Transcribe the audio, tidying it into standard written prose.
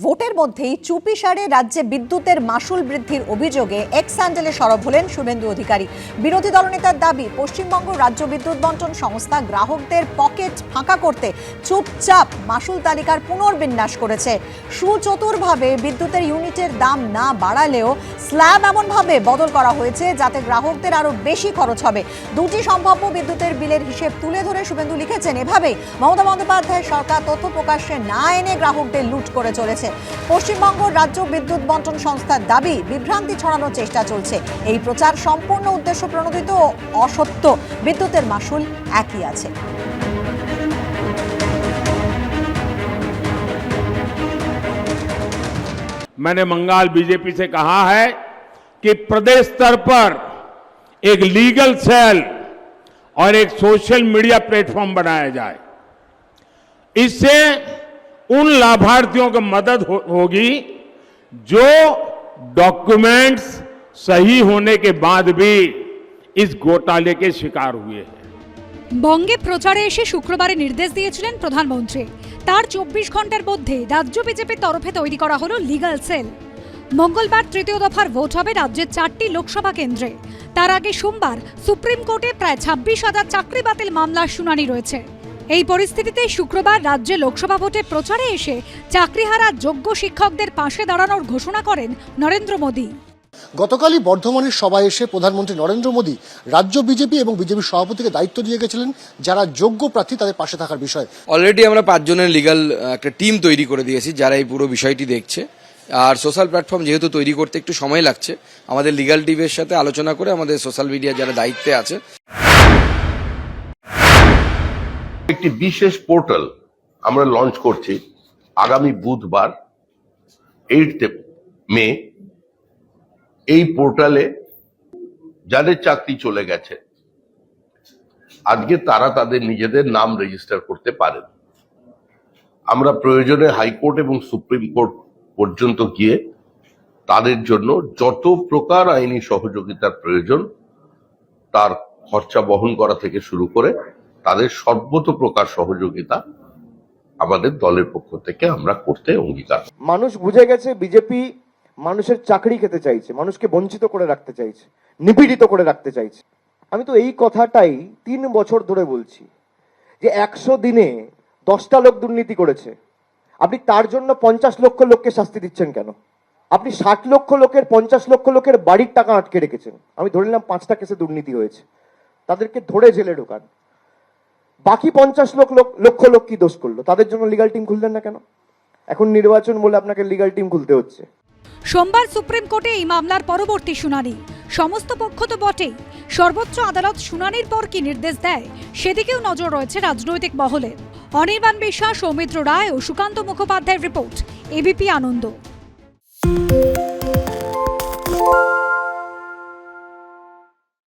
ভোটের মধ্যেই চুপিসারে রাজ্যে বিদ্যুতের মাশুল বৃদ্ধির অভিযোগে এক্স স্যান্ডেলে সরব হলেন শুভেন্দু অধিকারী। বিরোধী দলনেতার দাবি, পশ্চিমবঙ্গ রাজ্য বিদ্যুৎ বণ্টন সংস্থা গ্রাহকদের পকেট ফাঁকা করতে চুপচাপ মাশুল তালিকার পুনর্বিন্যাস করেছে। সুচতুরভাবে বিদ্যুতের ইউনিটের দাম না বাড়ালেও স্ল্যাব এমনভাবে বদল করা হয়েছে যাতে গ্রাহকদের আরো বেশি খরচ হবে। দুটি সম্ভাব্য বিদ্যুতের বিলের হিসেব তুলে ধরে শুভেন্দু লিখেছেন, এভাবেই মমতা বন্দ্যোপাধ্যায়ের সরকার তথ্য প্রকাশ্যে না এনে গ্রাহকদের লুট করে চলেছে। পশ্চিমবঙ্গ রাজ্য বিদ্যুৎ বণ্টন সংস্থার দাবি, বিভ্রান্তি ছড়ানোর চেষ্টা চলছে। এই প্রচার সম্পূর্ণ উদ্দেশ্য প্রণোদিত ও অসত্য। বিদ্যুতের মাশুল একই আছে। मैंने बंगाल बीजेपी से कहा है कि प्रदेश स्तर पर एक लीगल सेल और एक सोशल मीडिया प्लेटफॉर्म बनाया जाए। इससे उन लाभार्थियों को मदद होगी जो डॉक्यूमेंट्स सही होने के बाद भी इस घोटाले के शिकार हुए हैं। বঙ্গে প্রচারে এসে শুক্রবারে নির্দেশ দিয়েছিলেন প্রধানমন্ত্রী। তার 24 ঘন্টার মধ্যে রাজ্য বিজেপির তরফে তৈরি করা হলো লিগ্যাল সেল। মঙ্গলবার তৃতীয় দফার ভোট হবে রাজ্যের 4টি লোকসভা কেন্দ্রে। তার আগে সোমবার সুপ্রিম কোর্টে প্রায় 26,000 চাকরি বাতিল মামলার শুনানি রয়েছে। এই পরিস্থিতিতে শুক্রবার রাজ্যে লোকসভা ভোটে প্রচারে এসে চাকরিহারা যোগ্য শিক্ষকদের পাশে দাঁড়ানোর ঘোষণা করেন নরেন্দ্র মোদী। গতকালই বর্ধমানের সভায় এসে প্রধানমন্ত্রী নরেন্দ্র মোদী রাজ্য বিজেপি এবং বিজেপির সভাপতিকে দায়িত্ব দিয়ে গেছিলেন যারা যোগ্য প্রার্থী তাদের পাশে থাকার বিষয়। অলরেডি আমরা 5 জনের লিগ্যাল একটা টিম তৈরি করে দিয়েছি যারা এই পুরো বিষয়টি দেখছে। আর সোশ্যাল প্ল্যাটফর্ম যেহেতু তৈরি করতে একটু সময় লাগছে, আমাদের লিগ্যাল টিমের সাথে আলোচনা করে আমাদের সোশ্যাল মিডিয়া যারা দায়িত্বে আছে একটি বিশেষ পোর্টাল আমরা লঞ্চ করছি আগামী বুধবার 8 মে। এই পোর্টালে যাদের চাকরি চলে গেছে আজকে তারা তাদের নিজেদের নাম রেজিস্টার করতে পারেন। আমরা প্রয়োজনে হাইকোর্ট এবং সুপ্রিম কোর্ট পর্যন্ত গিয়ে তাদের জন্য যত প্রকার আইনি সহযোগিতার প্রয়োজন তার খরচা বহন করা থেকে শুরু করে তাদের সর্বত প্রকার সহযোগিতা আমাদের দলের পক্ষ থেকে আমরা করতে অঙ্গীকার। মানুষ বুঝে গেছে বিজেপি মানুষের চাকরি খেতে চাইছে, মানুষকে বঞ্চিত করে রাখতে চাইছে, নিপীড়িত করে রাখতে চাইছে। আমি তো এই কথাটাই 3 বছর ধরে বলছি যে 100 দিনে 10টা লোক দুর্নীতি করেছে, আপনি তার জন্য 50 লক্ষ লোককে শাস্তি দিচ্ছেন কেন? আপনি 60 লক্ষ লোকের 50 লক্ষ লোকের বাড়ির টাকা আটকে রেখেছেন। আমি ধরে নিলাম 5টা কেসে দুর্নীতি হয়েছে, তাদেরকে ধরে জেলে ঢোকান। বাকি 50 লক্ষ লোক কি দোষ করলো? তাদের জন্য লিগ্যাল টিম খুললেন না কেন? এখন নির্বাচন বলে আপনাকে লিগ্যাল টিম খুলতে হচ্ছে। সোমবার সুপ্রিম কোর্টে এই মামলার পরবর্তী শুনানি। সমস্ত পক্ষ তো বটেই, সর্বোচ্চ আদালত শুনানির পর কি নির্দেশ দেয় সেদিকেও নজর রয়েছে রাজনৈতিক মহলের। অনির্বাণ বিশ্বাস, সৌমিত্র রায় ও সুকান্ত মুখোপাধ্যায়ের রিপোর্ট, এবিপি আনন্দ।